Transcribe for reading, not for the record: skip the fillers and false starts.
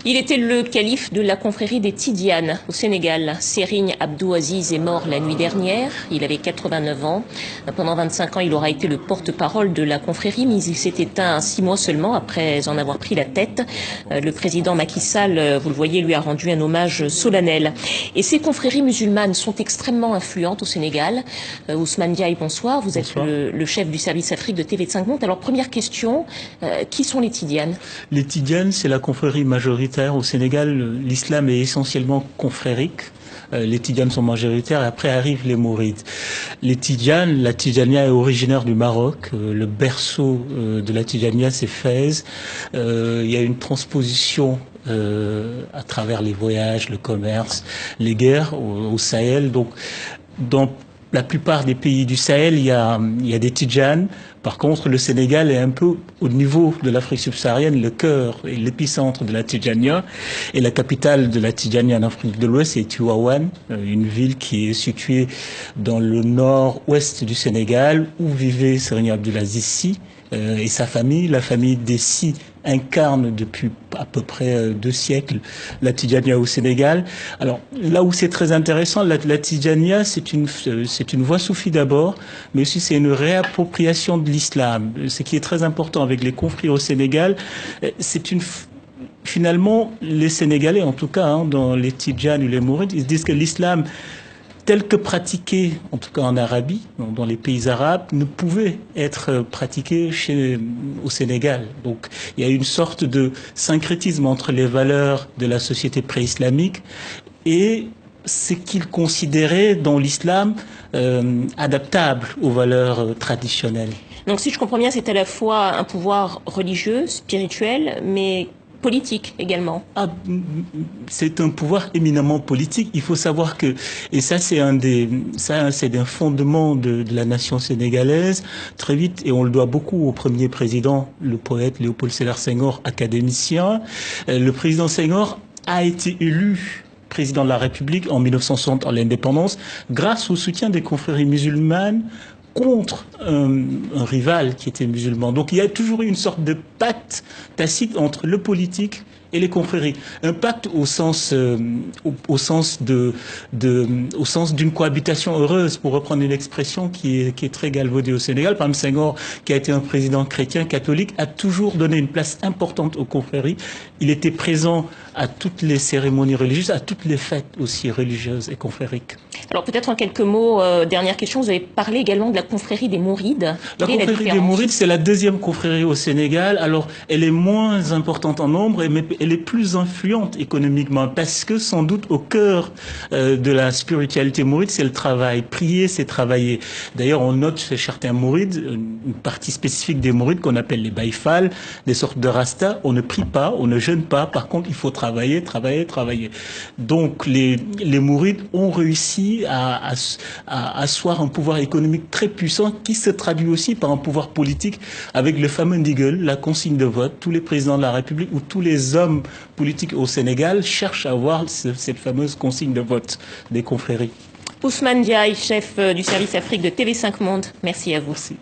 Il était le calife de la confrérie des Tidianes au Sénégal. Serigne Abdou Aziz est mort la nuit dernière. Il avait 89 ans. Pendant 25 ans, il aura été le porte-parole de la confrérie, mais il s'est éteint 6 mois seulement après en avoir pris la tête. Le président Macky Sall, vous le voyez, lui a rendu un hommage solennel. Et ces confréries musulmanes sont extrêmement influentes au Sénégal. Ousmane Diaye, bonsoir. Vous êtes le chef du service Afrique de TV5 Monde. Alors, première question, qui sont les Tidianes? Les Tidianes, c'est la confrérie majoritaire au Sénégal. L'islam est essentiellement confrérique. Les Tidianes sont majoritaires et après arrivent les Mourides. Les Tidianes, la Tidjania est originaire du Maroc. Le berceau de la Tidjania, c'est Fès. Il y a une transposition à travers les voyages, le commerce, les guerres au Sahel. Donc, dans la plupart des pays du Sahel, il y a des Tidjanes. Par contre, le Sénégal est un peu au niveau de l'Afrique subsaharienne, le cœur et l'épicentre de la Tidjania. Et la capitale de la Tidjania en Afrique de l'Ouest, c'est Tivaouane, une ville qui est située dans le nord-ouest du Sénégal, où vivait Serigne Abdoulaziz Sy et sa famille. La famille des Sy incarne depuis à peu près 2 siècles la Tidjania au Sénégal. Alors là où c'est très intéressant, la Tidjania c'est une voie soufie d'abord, mais aussi c'est une réappropriation de l'islam. Ce qui est très important avec les confrères au Sénégal, finalement les Sénégalais en tout cas, dans les Tidjanes ou les Mourides, ils se disent que l'islam tel que pratiqué, en tout cas en Arabie, dans les pays arabes, ne pouvait être pratiqué au Sénégal. Donc il y a une sorte de syncrétisme entre les valeurs de la société pré-islamique et ce qu'ils considéraient dans l'islam adaptable aux valeurs traditionnelles. Donc si je comprends bien, c'est à la fois un pouvoir religieux, spirituel, mais politique également. C'est un pouvoir éminemment politique. Il faut savoir que, et ça c'est un fondement de la nation sénégalaise, très vite, et on le doit beaucoup au premier président, le poète Léopold Sédar Senghor, académicien. Le président Senghor a été élu président de la République en 1960 à l'indépendance, grâce au soutien des confréries musulmanes contre un rival qui était musulman. Donc il y a toujours eu une sorte de pacte tacite entre le politique et les confréries. Un pacte au sens d'une cohabitation heureuse, pour reprendre une expression qui est très galvaudée au Sénégal. Par exemple, Senghor, qui a été un président chrétien catholique, a toujours donné une place importante aux confréries. Il était présent à toutes les cérémonies religieuses, à toutes les fêtes aussi religieuses et confrériques. Alors peut-être en quelques mots, dernière question, vous avez parlé également de la confrérie des Mourides. La confrérie des Mourides, c'est la 2e confrérie au Sénégal. Alors elle est moins importante en nombre, mais elle est plus influente économiquement, parce que sans doute au cœur de la spiritualité mouride, c'est le travail. Prier, c'est travailler. D'ailleurs, on note chez certains mourides, une partie spécifique des mourides qu'on appelle les baïfal, des sortes de rasta. On ne prie pas, on ne jeûne pas. Par contre, il faut travailler, travailler, travailler. Donc les mourides ont réussi à asseoir un pouvoir économique très puissant qui se traduit aussi par un pouvoir politique avec le fameux Ndigel, la consigne de vote. Tous les présidents de la République ou tous les hommes politiques au Sénégal cherchent à avoir cette fameuse consigne de vote des confréries. Ousmane Diaye, chef du service Afrique de TV5 Monde, merci à vous. Merci.